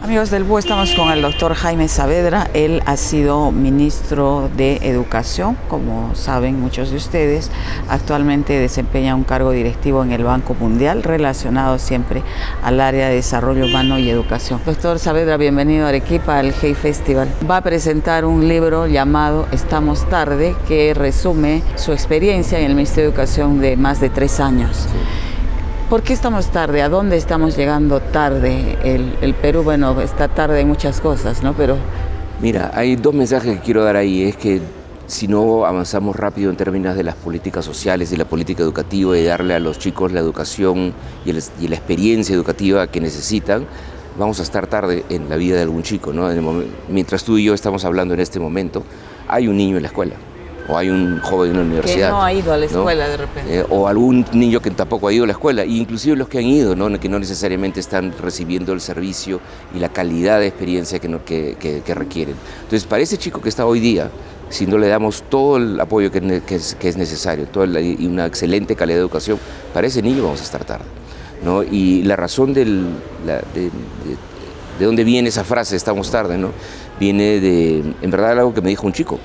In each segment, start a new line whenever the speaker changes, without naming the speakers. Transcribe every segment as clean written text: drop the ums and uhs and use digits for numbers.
Amigos del BUE, estamos con el doctor Jaime Saavedra. Él ha sido ministro de Educación, como saben muchos de ustedes. Actualmente desempeña un cargo directivo en el Banco Mundial, relacionado siempre al área de desarrollo humano y educación. Doctor Saavedra, bienvenido a Arequipa, al Hey Festival. Va a presentar un libro llamado Estamos Tarde, que resume su experiencia en el Ministerio de Educación de más de 3 años.
Sí.
¿Por qué estamos tarde? ¿A dónde estamos llegando tarde? El Perú, bueno, está tarde en muchas cosas, ¿no? Pero
Mira, hay dos mensajes que quiero dar ahí. Es que si no avanzamos rápido en términos de las políticas sociales y la política educativa y darle a los chicos la educación y la experiencia educativa que necesitan, vamos a estar tarde en la vida de algún chico, ¿no? Mientras tú y yo estamos hablando en este momento, hay un niño en la escuela. O hay un joven en la universidad.
que no ha ido a la escuela,
¿no?
de repente.
O algún niño que tampoco ha ido a la escuela, e inclusive los que han ido, ¿no? Que no necesariamente están recibiendo el servicio y la calidad de experiencia que requieren. Entonces, para ese chico que está hoy día, si no le damos todo el apoyo que es necesario y una excelente calidad de educación, para ese niño vamos a estar tarde, ¿no? Y la razón de dónde viene esa frase, estamos tarde, ¿no? Viene de, en verdad, algo que me dijo un chico,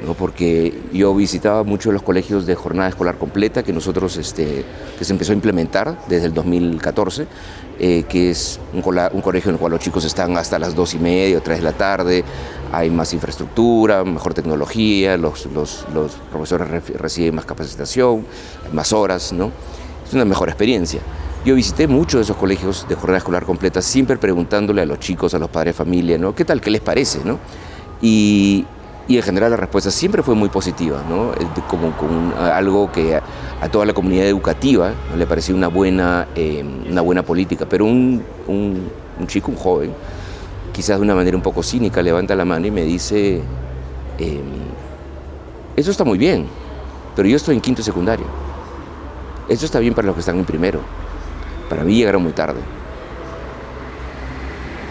¿no? Porque yo visitaba muchos de los colegios de jornada escolar completa que nosotros, que se empezó a implementar desde el 2014, que es un colegio en el cual los chicos están hasta las 2:30 o 3 de la tarde, hay más infraestructura, mejor tecnología, los profesores reciben más capacitación, más horas, ¿no? Es una mejor experiencia. Yo visité muchos de esos colegios de jornada escolar completa, siempre preguntándole a los chicos, a los padres de familia, ¿no? ¿Qué tal? ¿Qué les parece? ¿No? Y en general la respuesta siempre fue muy positiva, ¿no? Como algo que a toda la comunidad educativa, ¿no? Le parecía una buena política. Pero un chico, un joven, quizás de una manera un poco cínica, levanta la mano y me dice, eso está muy bien, pero yo estoy en quinto secundario. Eso está bien para los que están en primero. Para mí llegaron muy tarde.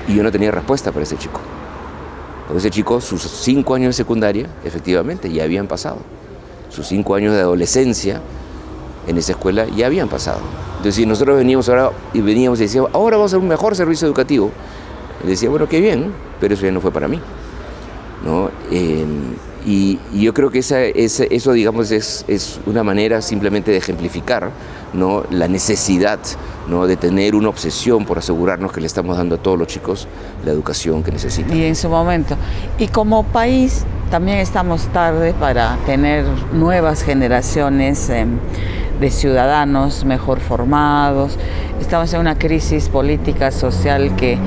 Y yo no tenía respuesta para ese chico. Porque ese chico, sus 5 años de secundaria, efectivamente, ya habían pasado. Sus 5 años de adolescencia en esa escuela ya habían pasado. Entonces, si nosotros veníamos y decíamos, ahora vamos a hacer un mejor servicio educativo, le decía, bueno, qué bien, pero eso ya no fue para mí, ¿no? Y yo creo que eso, digamos, es una manera simplemente de ejemplificar, ¿no? La necesidad, ¿no? De tener una obsesión por asegurarnos que le estamos dando a todos los chicos la educación que necesitan.
Y en su momento. Y como país también estamos tarde para tener nuevas generaciones de ciudadanos mejor formados. Estamos en una crisis política, social que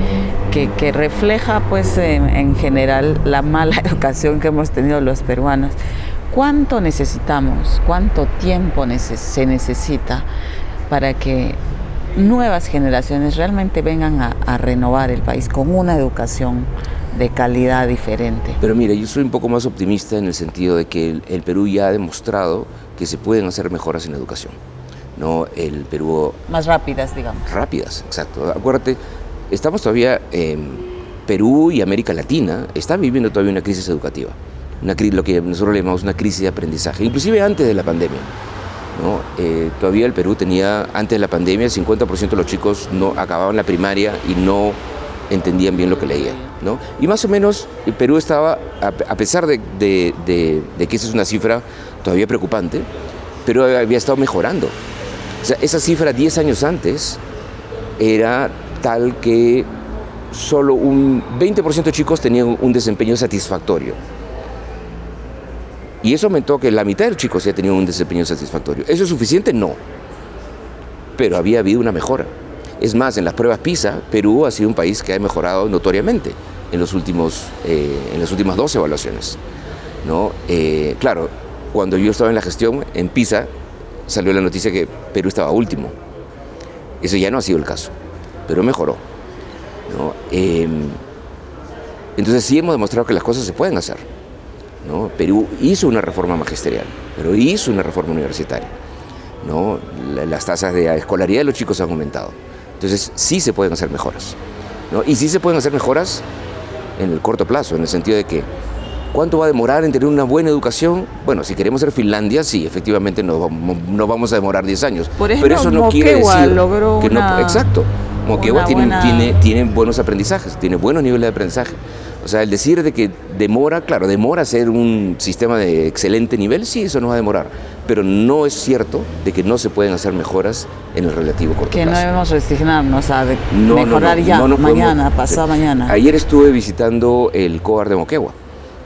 refleja, pues, en general la mala educación que hemos tenido los peruanos. ¿Cuánto necesitamos, cuánto tiempo se necesita para que nuevas generaciones realmente vengan a renovar el país con una educación de calidad diferente?
Pero mira, yo soy un poco más optimista en el sentido de que el Perú ya ha demostrado que se pueden hacer mejoras en la educación, ¿no? El Perú...
Más rápidas, digamos.
Rápidas, exacto. Acuérdate, estamos todavía, Perú y América Latina están viviendo todavía una crisis educativa, lo que nosotros le llamamos una crisis de aprendizaje, inclusive antes de la pandemia, ¿no? Todavía el Perú tenía, antes de la pandemia, el 50% de los chicos no acababan la primaria y no entendían bien lo que leían, ¿no? Y más o menos el Perú estaba, a pesar de que esa es una cifra todavía preocupante, pero había estado mejorando. O sea, esa cifra 10 años antes era tal que solo un 20% de chicos tenían un desempeño satisfactorio. Y eso aumentó que la mitad de los chicos ya tenían un desempeño satisfactorio. ¿Eso es suficiente? No. Pero había habido una mejora. Es más, en las pruebas PISA, Perú ha sido un país que ha mejorado notoriamente en las últimas 2 evaluaciones, ¿no? Claro, cuando yo estaba en la gestión, en PISA, salió la noticia que Perú estaba último. Eso ya no ha sido el caso, pero mejoró, ¿no? Entonces sí hemos demostrado que las cosas se pueden hacer, ¿no? Perú hizo una reforma magisterial, pero hizo una reforma universitaria, ¿no? Las tasas de escolaridad de los chicos han aumentado. Entonces sí se pueden hacer mejoras, ¿no? Y sí se pueden hacer mejoras en el corto plazo, en el sentido de que ¿cuánto va a demorar en tener una buena educación? Bueno, si queremos ser Finlandia, sí, efectivamente no vamos a demorar 10 años.
Por ejemplo,
pero eso no quiere decir
logró
que
una...
no. Exacto. Moquegua tiene buenos aprendizajes, tiene buenos niveles de aprendizaje. O sea, el decir de que demora ser un sistema de excelente nivel, sí, eso no va a demorar. Pero no es cierto de que no se pueden hacer mejoras en el relativo corto plazo.
Que no debemos resignarnos a mejorar ya, mañana, pasado mañana.
Ayer estuve visitando el COAR de Moquegua,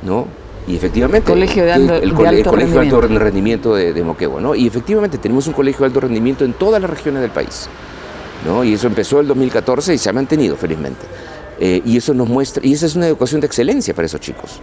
¿no? Y efectivamente, el colegio de alto rendimiento de Moquegua, ¿no? Y efectivamente tenemos un colegio de alto rendimiento en todas las regiones del país, ¿no? Y eso empezó el 2014 y se ha mantenido felizmente. Y eso nos muestra, y esa es una educación de excelencia para esos chicos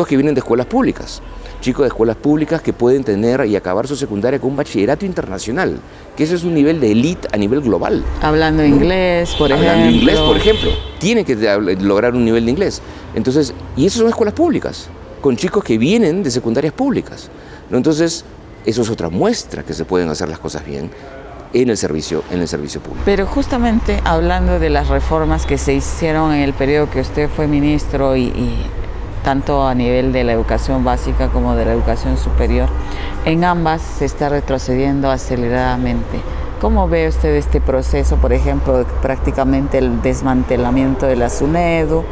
que vienen de escuelas públicas, chicos de escuelas públicas que pueden tener y acabar su secundaria con un bachillerato internacional, que eso es un nivel de élite a nivel global.
Hablando inglés, por ejemplo.
Hablando inglés, por ejemplo. Tienen que lograr un nivel de inglés. Entonces, y esas son escuelas públicas, con chicos que vienen de secundarias públicas, ¿no? Entonces, eso es otra muestra que se pueden hacer las cosas bien en el servicio público.
Pero justamente hablando de las reformas que se hicieron en el periodo que usted fue ministro y tanto a nivel de la educación básica como de la educación superior, en ambas se está retrocediendo aceleradamente. ¿Cómo ve usted este proceso, por ejemplo, prácticamente el desmantelamiento de la SUNEDU?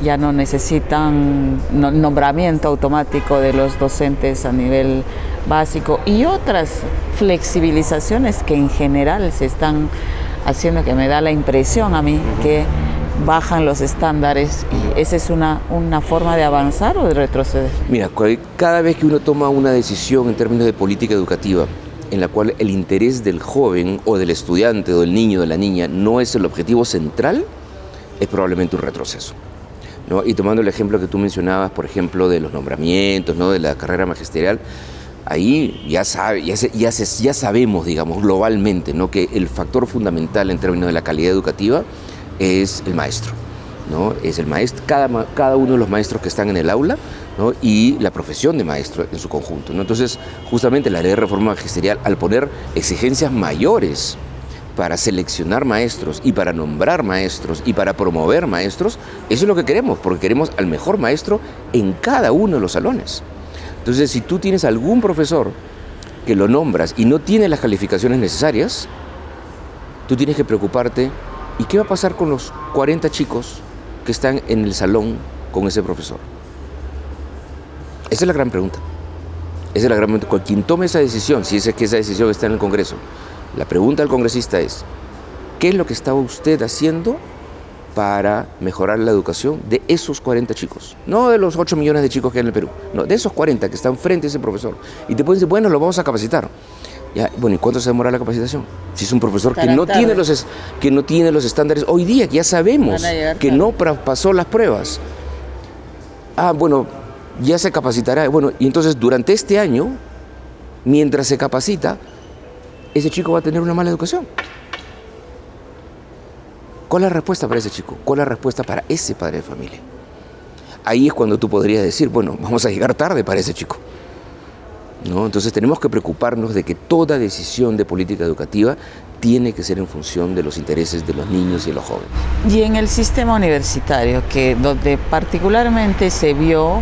Ya no necesitan nombramiento automático de los docentes a nivel básico y otras flexibilizaciones que en general se están haciendo, que me da la impresión a mí que bajan los estándares. ¿Y esa es una forma de avanzar o de retroceder?
Mira, cada vez que uno toma una decisión en términos de política educativa en la cual el interés del joven o del estudiante o del niño o de la niña no es el objetivo central, es probablemente un retroceso, ¿no? Y tomando el ejemplo que tú mencionabas, por ejemplo, de los nombramientos, ¿no? De la carrera magisterial, ahí ya sabemos, digamos, globalmente, ¿no? Que el factor fundamental en términos de la calidad educativa es el maestro, ¿no? Es el maestro, cada uno de los maestros que están en el aula, ¿no? Y la profesión de maestro en su conjunto, ¿no? Entonces, justamente la ley de reforma magisterial, al poner exigencias mayores para seleccionar maestros y para nombrar maestros y para promover maestros, eso es lo que queremos, porque queremos al mejor maestro en cada uno de los salones. Entonces, si tú tienes algún profesor que lo nombras y no tiene las calificaciones necesarias, tú tienes que preocuparte, ¿y qué va a pasar con los 40 chicos que están en el salón con ese profesor? Esa es la gran pregunta. Esa es la gran pregunta. Quien tome esa decisión, si es que esa decisión está en el Congreso, la pregunta del congresista es, ¿qué es lo que está usted haciendo para mejorar la educación de esos 40 chicos? No de los 8 millones de chicos que hay en el Perú, no, de esos 40 que están frente a ese profesor. Y te pueden decir, bueno, lo vamos a capacitar. Ya, bueno, ¿y cuánto se demora la capacitación? Si es un profesor que no tiene los estándares hoy día, que ya sabemos que no pasó las pruebas. Bueno, ya se capacitará. Bueno, y entonces durante este año, mientras se capacita, ese chico va a tener una mala educación. ¿Cuál es la respuesta para ese chico? ¿Cuál es la respuesta para ese padre de familia? Ahí es cuando tú podrías decir, bueno, vamos a llegar tarde para ese chico, ¿no? Entonces tenemos que preocuparnos de que toda decisión de política educativa tiene que ser en función de los intereses de los niños y de los jóvenes.
Y en el sistema universitario, donde particularmente se vio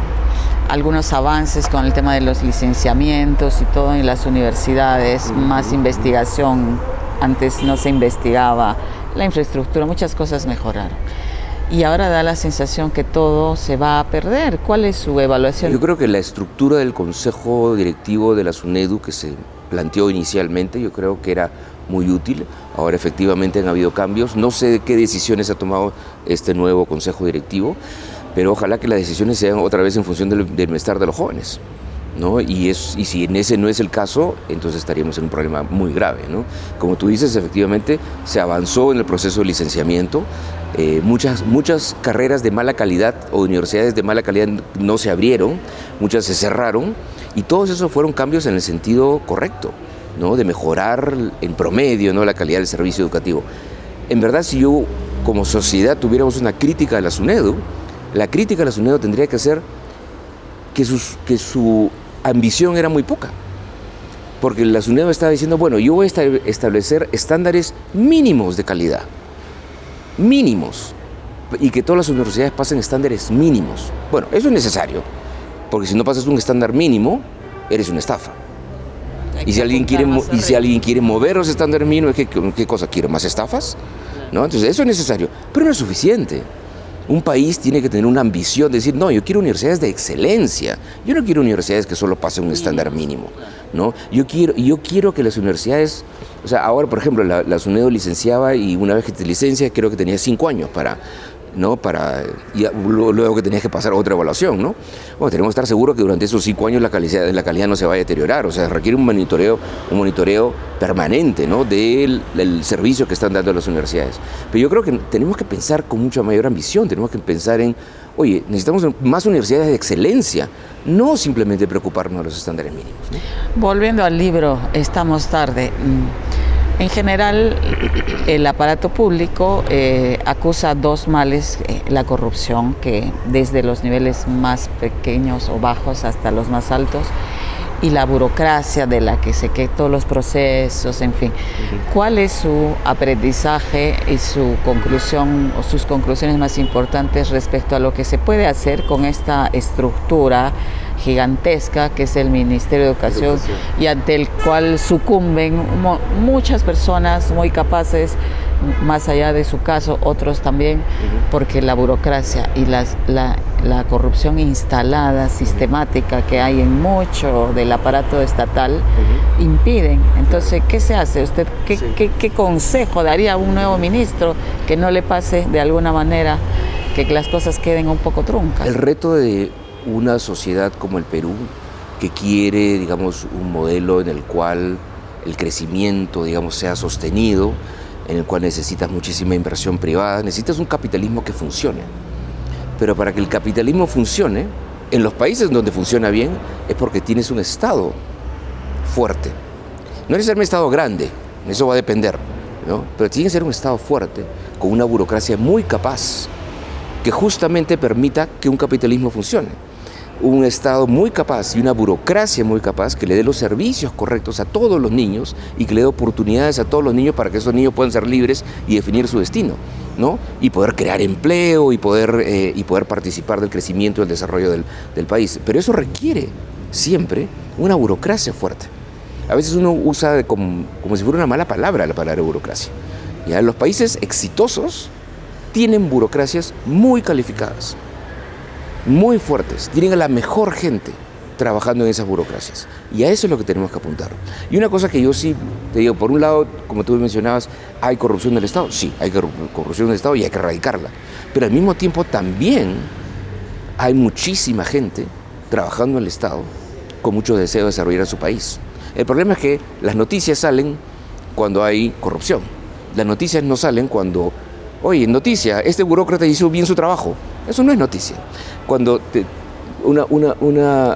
algunos avances con el tema de los licenciamientos y todo en las universidades, más investigación, antes no se investigaba, la infraestructura, muchas cosas mejoraron. Y ahora da la sensación que todo se va a perder. ¿Cuál es su evaluación?
Yo creo que la estructura del consejo directivo de la SUNEDU que se planteó inicialmente, yo creo que era muy útil. Ahora efectivamente han habido cambios. No sé qué decisiones ha tomado este nuevo consejo directivo, pero ojalá que las decisiones sean otra vez en función del bienestar de los jóvenes, ¿no? Y si ese no es el caso, entonces estaríamos en un problema muy grave, ¿no? Como tú dices, efectivamente se avanzó en el proceso de licenciamiento. Muchas carreras de mala calidad o universidades de mala calidad no se abrieron, muchas se cerraron, y todos esos fueron cambios en el sentido correcto, ¿no? De mejorar en promedio, ¿no? La calidad del servicio educativo. En verdad, si yo como sociedad tuviéramos una crítica a la SUNEDU, la crítica a la SUNEDU tendría que ser que su ambición era muy poca. Porque la SUNEDU estaba diciendo, bueno, yo voy a establecer estándares mínimos de calidad. Mínimos. Y que todas las universidades pasen estándares mínimos. Bueno, eso es necesario. Porque si no pasas un estándar mínimo, eres una estafa. Y si alguien quiere mover los estándares mínimos, ¿qué cosa quiere? ¿Más estafas? ¿No? Entonces eso es necesario, pero no es suficiente. Un país tiene que tener una ambición de decir, no, yo quiero universidades de excelencia. Yo no quiero universidades que solo pasen un estándar mínimo, ¿no? Yo quiero que las universidades, o sea, ahora, por ejemplo, la SUNEDU licenciaba y una vez que te licencia, creo que tenía 5 años y luego que tenías que pasar otra evaluación, ¿no? Bueno, tenemos que estar seguros que durante esos 5 años la calidad no se vaya a deteriorar, o sea, requiere un monitoreo permanente, ¿no? del servicio que están dando las universidades. Pero yo creo que tenemos que pensar con mucha mayor ambición, tenemos que pensar en, oye, necesitamos más universidades de excelencia, no simplemente preocuparnos de los estándares mínimos, ¿no?
Volviendo al libro, Estamos tarde. En general, el aparato público acusa 2 males, la corrupción, que desde los niveles más pequeños o bajos hasta los más altos, y la burocracia de la que se quedan todos los procesos, en fin. ¿Cuál es su aprendizaje y su conclusión o sus conclusiones más importantes respecto a lo que se puede hacer con esta estructura gigantesca que es el Ministerio de Educación y ante el cual sucumben muchas personas muy capaces, más allá de su caso, otros también, porque la burocracia y la corrupción instalada, sistemática que hay en mucho del aparato estatal, impiden? Entonces, ¿qué se hace? ¿Usted qué consejo daría a un nuevo ministro que no le pase de alguna manera que las cosas queden un poco truncas?
El reto de una sociedad como el Perú, que quiere, digamos, un modelo en el cual el crecimiento, digamos, sea sostenido, en el cual necesitas muchísima inversión privada, necesitas un capitalismo que funcione. Pero para que el capitalismo funcione, en los países donde funciona bien, es porque tienes un Estado fuerte. No necesariamente un Estado grande, eso va a depender, ¿no? Pero tiene que ser un Estado fuerte, con una burocracia muy capaz, que justamente permita que un capitalismo funcione. Un Estado muy capaz y una burocracia muy capaz que le dé los servicios correctos a todos los niños y que le dé oportunidades a todos los niños para que esos niños puedan ser libres y definir su destino, ¿no? Y poder crear empleo y poder participar del crecimiento y del desarrollo del país. Pero eso requiere siempre una burocracia fuerte. A veces uno usa como si fuera una mala palabra la palabra burocracia. ¿Ya? Los países exitosos tienen burocracias muy calificadas, muy fuertes, tienen a la mejor gente trabajando en esas burocracias. Y a eso es lo que tenemos que apuntar. Y una cosa que yo sí te digo, por un lado, como tú mencionabas, ¿hay corrupción del Estado? Sí, hay corrupción del Estado y hay que erradicarla. Pero al mismo tiempo también hay muchísima gente trabajando en el Estado con mucho deseo de desarrollar a su país. El problema es que las noticias salen cuando hay corrupción. Las noticias no salen cuando, oye, noticia, este burócrata hizo bien su trabajo. Eso no es noticia.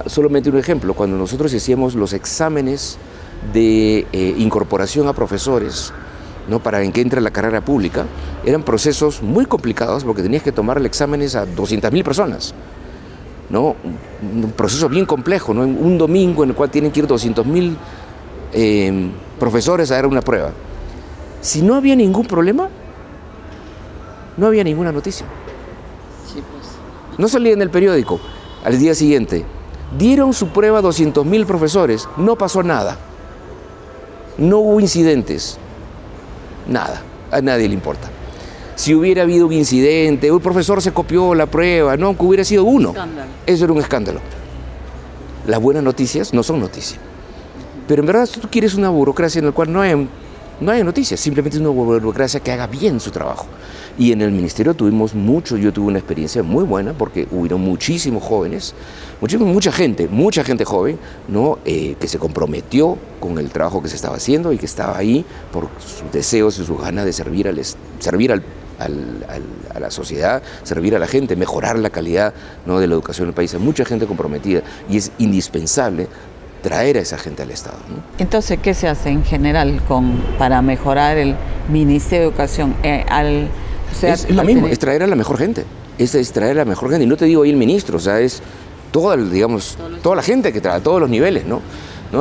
Solamente un ejemplo, cuando nosotros hacíamos los exámenes de incorporación a profesores, ¿no? Para en que entre la carrera pública, eran procesos muy complicados porque tenías que tomar el exámenes a 200.000 personas, ¿no? Un proceso bien complejo, ¿no? Un domingo en el cual tienen que ir 200.000 profesores a dar una prueba. Si no había ningún problema, no había ninguna noticia.
Sí, pues.
No salía en el periódico. Al día siguiente, dieron su prueba a 200.000 profesores, no pasó nada. No hubo incidentes. Nada, a nadie le importa. Si hubiera habido un incidente, un profesor se copió la prueba, no, aunque hubiera sido uno, escándalo. Eso era un escándalo. Las buenas noticias no son noticias. Pero en verdad, si tú quieres una burocracia en la cual no hay noticias, simplemente es una burocracia que haga bien su trabajo. Y en el ministerio yo tuve una experiencia muy buena porque hubieron muchísimos jóvenes, mucha gente joven, ¿no? Que se comprometió con el trabajo que se estaba haciendo y que estaba ahí por sus deseos y sus ganas de servir a la sociedad, servir a la gente, mejorar la calidad, ¿no? de la educación del país. Hay mucha gente comprometida y es indispensable traer a esa gente al Estado, ¿no?
Entonces, ¿qué se hace en general para mejorar el Ministerio de Educación?
Es lo mismo, es traer a la mejor gente. Es traer a la mejor gente. Y no te digo ahí el ministro, o sea, es toda la gente que trabaja, a todos los niveles, ¿no?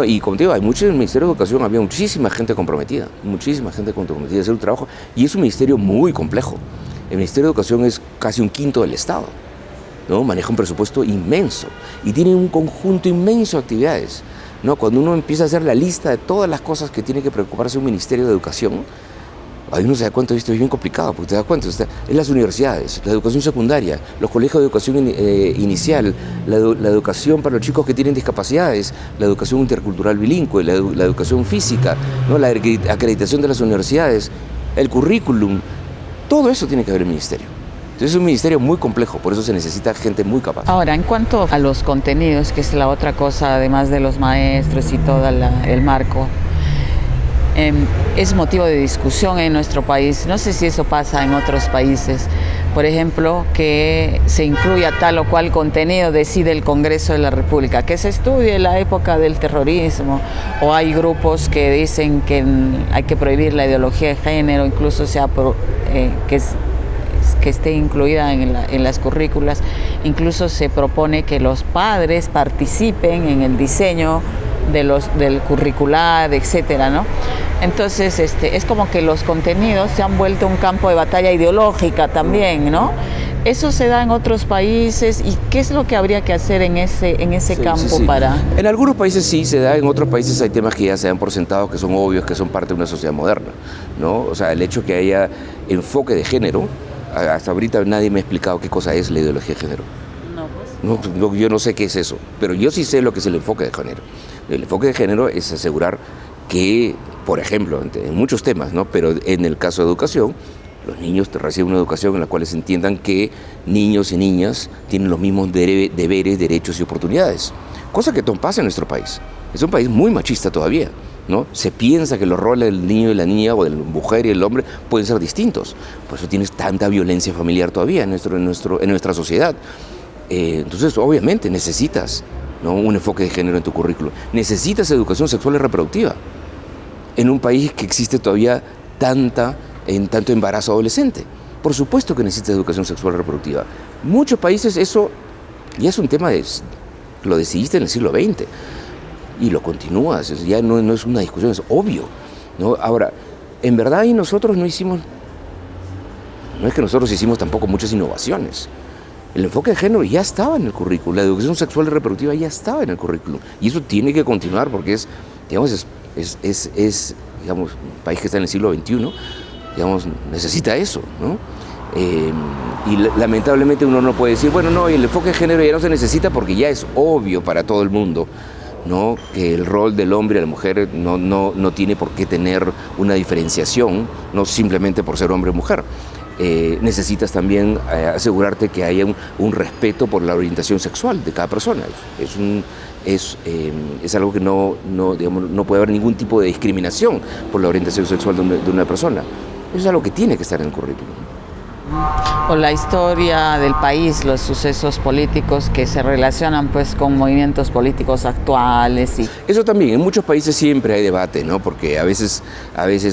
Y como te digo, hay mucho en el Ministerio de Educación, había muchísima gente comprometida a hacer un trabajo. Y es un ministerio muy complejo. El Ministerio de Educación es casi 1/5 del Estado, ¿no? Maneja un presupuesto inmenso y tiene un conjunto inmenso de actividades. ¿no? Cuando uno empieza a hacer la lista de todas las cosas que tiene que preocuparse un Ministerio de Educación, ahí uno se da cuenta, esto es bien complicado, porque te das cuenta, en las universidades, la educación secundaria, los colegios de educación inicial, la educación para los chicos que tienen discapacidades, la educación intercultural bilingüe, la educación física, ¿no? La acreditación de las universidades, el currículum, todo eso tiene que ver el ministerio. Entonces es un ministerio muy complejo, por eso se necesita gente muy capaz.
Ahora, en cuanto a los contenidos, que es la otra cosa, además de los maestros y todo el marco, es motivo de discusión en nuestro país. No sé si eso pasa en otros países. Por ejemplo, que se incluya tal o cual contenido, decide el Congreso de la República, que se estudie la época del terrorismo, o hay grupos que dicen que hay que prohibir la ideología de género, incluso que esté incluida en las currículas. Incluso se propone que los padres participen en el diseño del curricular, etcétera, ¿no? Entonces, es como que los contenidos se han vuelto un campo de batalla ideológica también, ¿no? Eso se da en otros países, ¿y qué es lo que habría que hacer en ese campo para...?
En algunos países sí se da, en otros países hay temas que ya se dan por sentados, que son obvios, que son parte de una sociedad moderna, ¿no? O sea, el hecho que haya enfoque de género, hasta ahorita nadie me ha explicado qué cosa es la ideología de género. No, yo no sé qué es eso, pero yo sí sé lo que es el enfoque de género. El enfoque de género es asegurar que, por ejemplo, en muchos temas, ¿no? Pero en el caso de educación, los niños reciben una educación en la cual se entiendan que niños y niñas tienen los mismos deberes, derechos y oportunidades. Cosa que no pasa en nuestro país. Es un país muy machista todavía, ¿no? Se piensa que los roles del niño y la niña, o de la mujer y el hombre, pueden ser distintos. Por eso tienes tanta violencia familiar todavía en nuestra sociedad. Entonces, obviamente, necesitas, ¿no? Un enfoque de género en tu currículo. Necesitas educación sexual y reproductiva en un país que existe todavía tanto embarazo adolescente. Por supuesto que necesitas educación sexual y reproductiva. Muchos países eso ya es un tema lo decidiste en el siglo XX y lo continúas, ya no es una discusión, es obvio, ¿no? Ahora, en verdad ahí nosotros no es que nosotros hicimos tampoco muchas innovaciones. El enfoque de género ya estaba en el currículo, la educación sexual y reproductiva ya estaba en el currículo. Y eso tiene que continuar porque es digamos, un país que está en el siglo XXI, digamos, necesita eso, ¿no? Y lamentablemente uno no puede decir, bueno, no, el enfoque de género ya no se necesita porque ya es obvio para todo el mundo, ¿no? Que el rol del hombre y de la mujer no tiene por qué tener una diferenciación, no simplemente por ser hombre o mujer. Necesitas también asegurarte que haya un respeto por la orientación sexual de cada persona. Es algo que digamos, no puede haber ningún tipo de discriminación por la orientación sexual de una persona. Eso es algo que tiene que estar en el currículum.
O la historia del país, los sucesos políticos que se relacionan pues con movimientos políticos actuales.
Eso también, en muchos países siempre hay debate, ¿no? Porque a veces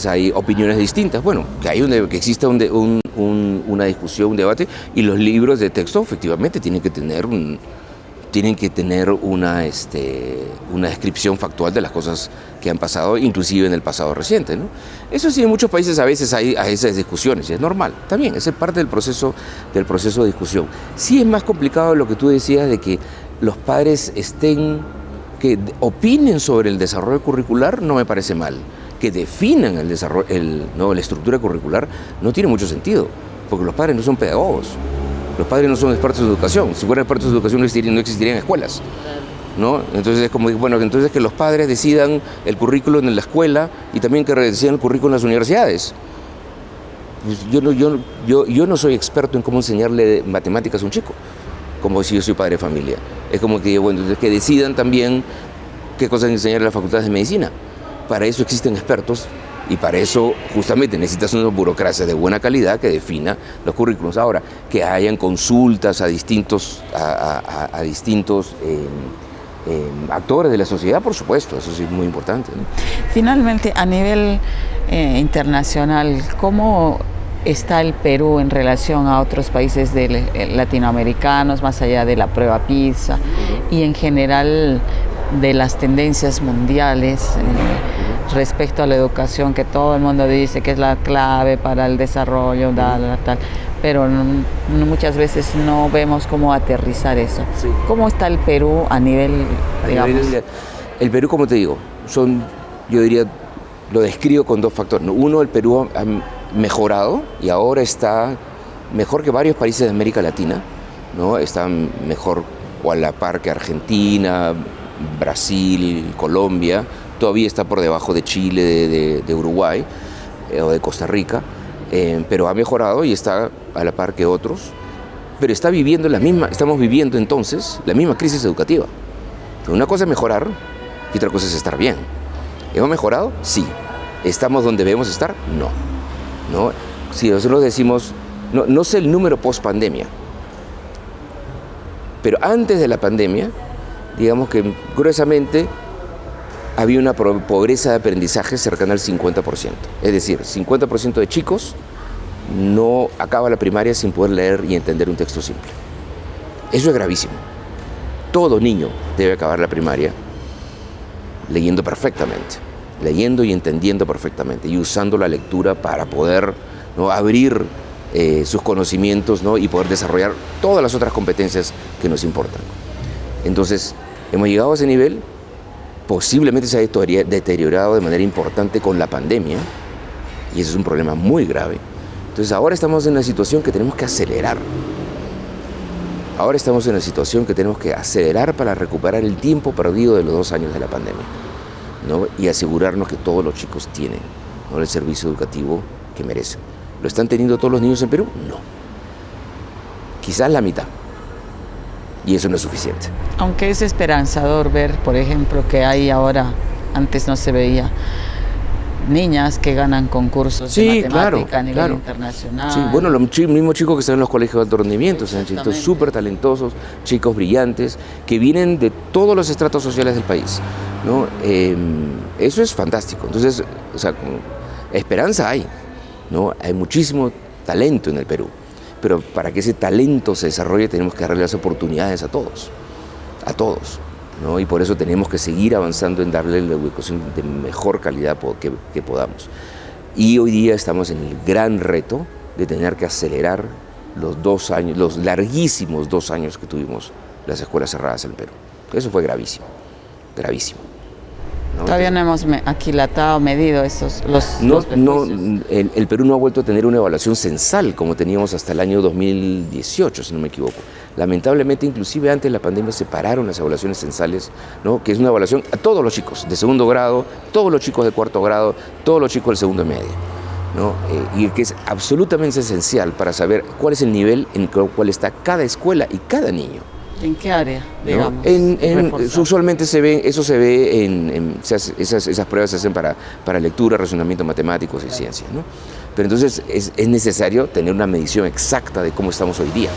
hay opiniones distintas. Bueno, que exista una discusión, un debate, y los libros de texto efectivamente tienen que tener una descripción factual de las cosas que han pasado, inclusive en el pasado reciente, ¿no? Eso sí, en muchos países a veces hay esas discusiones, y es normal, también, es parte del proceso de discusión. Sí es más complicado lo que tú decías de que los padres que opinen sobre el desarrollo curricular, no me parece mal. Que definan la estructura curricular no tiene mucho sentido, porque los padres no son pedagogos. Los padres no son expertos en educación. Si fueran expertos en educación no existirían escuelas, ¿no? Entonces es como, bueno, entonces que los padres decidan el currículum en la escuela y también que decidan el currículum en las universidades. Pues yo no soy experto en cómo enseñarle matemáticas a un chico, como si yo soy padre de familia. Es como que, bueno, entonces que decidan también qué cosas enseñar en las facultades de medicina. Para eso existen expertos. Y para eso justamente necesitas una burocracia de buena calidad que defina los currículos. Ahora, que hayan consultas a distintos actores de la sociedad, por supuesto, eso sí es muy importante, ¿no?
Finalmente, a nivel internacional, ¿cómo está el Perú en relación a otros países latinoamericanos, más allá de la prueba PISA, y en general de las tendencias mundiales respecto a la educación, que todo el mundo dice que es la clave para el desarrollo, tal, pero muchas veces no vemos cómo aterrizar eso? Sí. ¿Cómo está el Perú a nivel, digamos?
El Perú, como te digo, yo diría, lo describo con dos factores. Uno, el Perú ha mejorado y ahora está mejor que varios países de América Latina, ¿no? Está mejor o a la par que Argentina, Brasil, Colombia. Todavía está por debajo de Chile, de Uruguay o de Costa Rica, pero ha mejorado y está a la par que otros. Pero estamos viviendo entonces la misma crisis educativa. Una cosa es mejorar y otra cosa es estar bien. ¿Hemos mejorado? Sí. ¿Estamos donde debemos estar? No. Si nosotros decimos, no sé el número post pandemia, pero antes de la pandemia, digamos que gruesamente había una pobreza de aprendizaje cercana al 50%. Es decir, 50% de chicos no acaba la primaria sin poder leer y entender un texto simple. Eso es gravísimo. Todo niño debe acabar la primaria leyendo perfectamente, leyendo y entendiendo perfectamente y usando la lectura para poder, ¿no?, abrir sus conocimientos, ¿no?, y poder desarrollar todas las otras competencias que nos importan. Entonces, hemos llegado a ese nivel, posiblemente se ha deteriorado de manera importante con la pandemia y eso es un problema muy grave. Entonces ahora estamos en una situación que tenemos que acelerar. Ahora estamos en una situación que tenemos que acelerar para recuperar el tiempo perdido de los 2 años de la pandemia, ¿no?, y asegurarnos que todos los chicos tienen, ¿no?, el servicio educativo que merecen. ¿Lo están teniendo todos los niños en Perú? No. Quizás la mitad. Y eso no es suficiente.
Aunque es esperanzador ver, por ejemplo, que hay ahora, antes no se veía, niñas que ganan concursos de matemática a nivel internacional.
Sí, bueno, los mismos chicos que están en los colegios de alto rendimiento, son chicos súper talentosos, chicos brillantes, que vienen de todos los estratos sociales del país, ¿no? Eso es fantástico. Entonces, o sea, esperanza hay, ¿no? Hay muchísimo talento en el Perú, pero para que ese talento se desarrolle tenemos que darle las oportunidades a todos, ¿no? Y por eso tenemos que seguir avanzando en darle la educación de mejor calidad que podamos. Y hoy día estamos en el gran reto de tener que acelerar los larguísimos 2 años que tuvimos las escuelas cerradas en el Perú. Eso fue gravísimo, gravísimo, ¿no?
Todavía no hemos aquilatado, medido los
el Perú no ha vuelto a tener una evaluación censal como teníamos hasta el año 2018, si no me equivoco. Lamentablemente, inclusive antes de la pandemia se pararon las evaluaciones censales, ¿no?, que es una evaluación a todos los chicos de segundo grado, todos los chicos de cuarto grado, todos los chicos del segundo medio, ¿no? Y que es absolutamente esencial para saber cuál es el nivel en el cual está cada escuela y cada niño.
¿En qué área, digamos?
Usualmente esas pruebas se hacen para lectura, razonamiento matemáticos y ciencias, ¿no? Pero entonces es necesario tener una medición exacta de cómo estamos hoy día,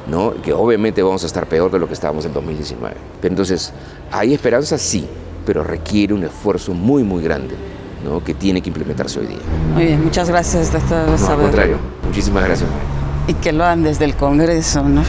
¿no? Que obviamente vamos a estar peor de lo que estábamos en 2019. Pero entonces, ¿hay esperanza? Sí, pero requiere un esfuerzo muy, muy grande, ¿no?, que tiene que implementarse hoy día.
Muy bien, muchas gracias, doctor.
No, al contrario, muchísimas gracias.
Y que lo hagan desde el Congreso, ¿no?